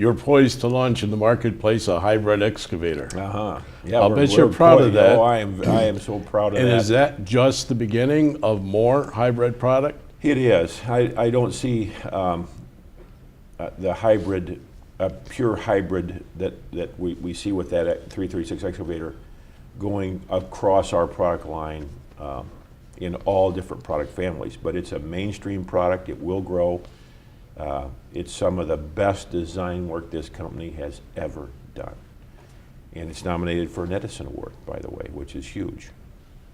you're poised to launch in the marketplace a hybrid excavator. Yeah, I'll bet you're proud of that. Oh, I am so proud of And that. is that just the beginning of more hybrid product? It is. I don't see the hybrid, pure hybrid that we see with that 336 excavator going across our product line in all different product families. But it's a mainstream product. It will grow. It's some of the best design work this company has ever done. And it's nominated for an Edison Award, by the way, which is huge.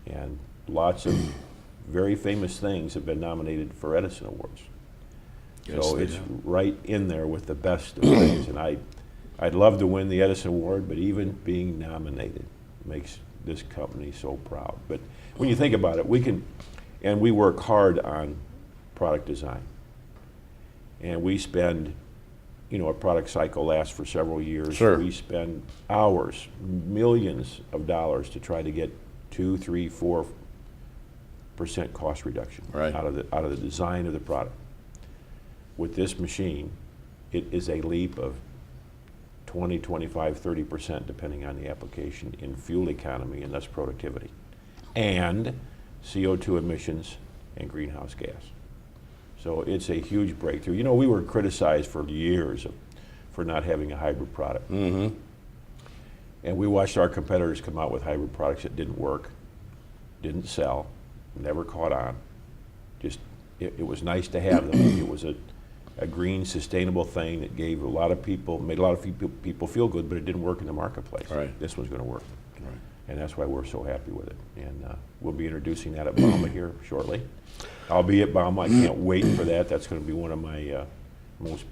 And lots of very famous things have been nominated for Edison Awards. Yes, So they it's have. right in there with the best of things. And I'd love to win the Edison Award, but even being nominated makes this company so proud. But when you think about it, we work hard on product design. And we spend, a product cycle lasts for several years. Sure. We spend hours, millions of dollars to try to get 2, 3, 4% cost reduction Right. out of the design of the product. With this machine, it is a leap of 20, 25, 30%, depending on the application, in fuel economy and thus productivity, and CO2 emissions and greenhouse gas. So it's a huge breakthrough. We were criticized for years for not having a hybrid product. Mm-hmm. And we watched our competitors come out with hybrid products that didn't work, didn't sell, never caught on. Just, it was nice to have them. It was a green, sustainable thing that made a lot of people feel good, but it didn't work in the marketplace. Right. This one's going to work. Right. And that's why we're so happy with it. And we'll be introducing that at Bauma here shortly. I'll be at Bauma. I can't wait for that. That's going to be one of my most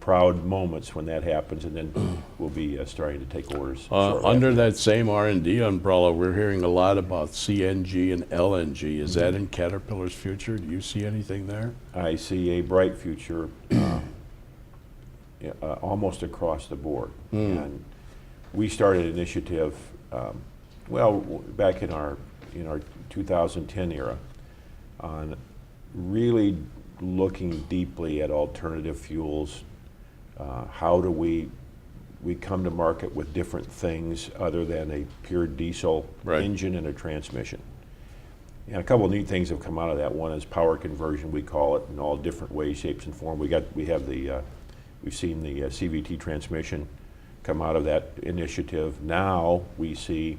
proud moments when that happens. And then we'll be starting to take orders. Under that same R&D umbrella, we're hearing a lot about CNG and LNG. Is that in Caterpillar's future? Do you see anything there? I see a bright future almost across the board. And we started an initiative, back in our 2010 era, on really looking deeply at alternative fuels. How do we come to market with different things other than a pure diesel engine and a transmission? And a couple of neat things have come out of that. One is power conversion, we call it, in all different ways, shapes, and forms. We've seen the CVT transmission come out of that initiative. Now we see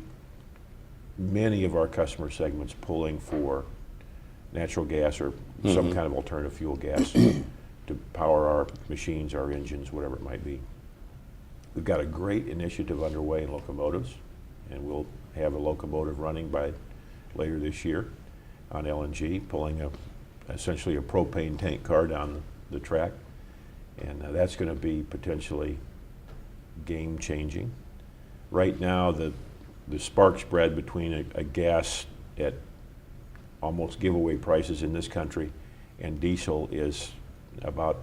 many of our customer segments pulling for natural gas or some kind of alternative fuel gas to power our machines, our engines, whatever it might be. We've got a great initiative underway in locomotives, and we'll have a locomotive running by later this year on LNG, pulling essentially a propane tank car down the track. And that's going to be potentially game-changing. Right now, the spark spread between a gas at almost giveaway prices in this country and diesel is about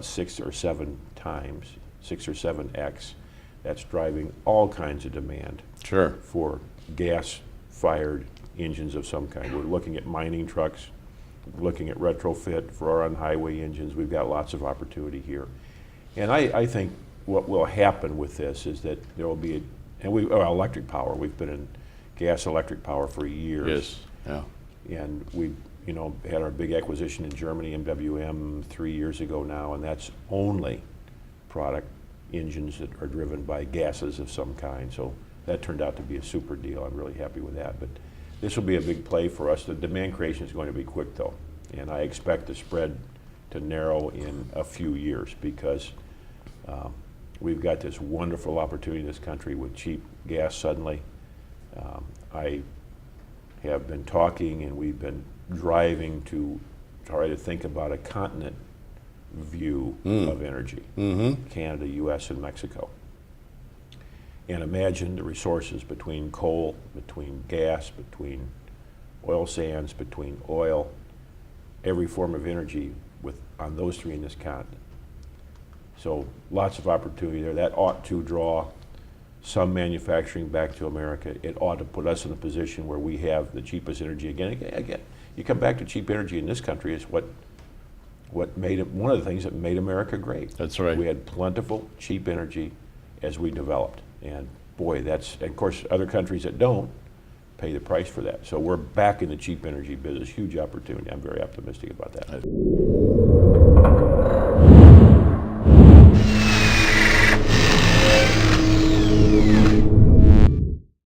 6 or 7 times, 6 or 7x. That's driving all kinds of demand for gas-fired engines of some kind. We're looking at mining trucks, looking at retrofit for our on-highway engines. We've got lots of opportunity here. And I think what will happen with this is that there will be electric power. We've been in gas electric power for years. Yes. Yeah. And we had our big acquisition in Germany, MWM, 3 years ago now, and that's only product engines that are driven by gases of some kind. So that turned out to be a super deal. I'm really happy with that. But this will be a big play for us. The demand creation is going to be quick, though, and I expect the spread to narrow in a few years because we've got this wonderful opportunity in this country with cheap gas suddenly. I have been talking and we've been driving to try to think about a continent view of energy, Canada, US, and Mexico. And imagine the resources between coal, between gas, between oil sands, between oil, every form of energy on those three in this continent. So lots of opportunity there. That ought to draw some manufacturing back to America. It ought to put us in a position where we have the cheapest energy again. You come back to cheap energy in this country, it's what one of the things that made America great. That's right. We had plentiful, cheap energy as we developed. And boy, and of course, other countries that don't pay the price for that. So we're back in the cheap energy business, huge opportunity. I'm very optimistic about that.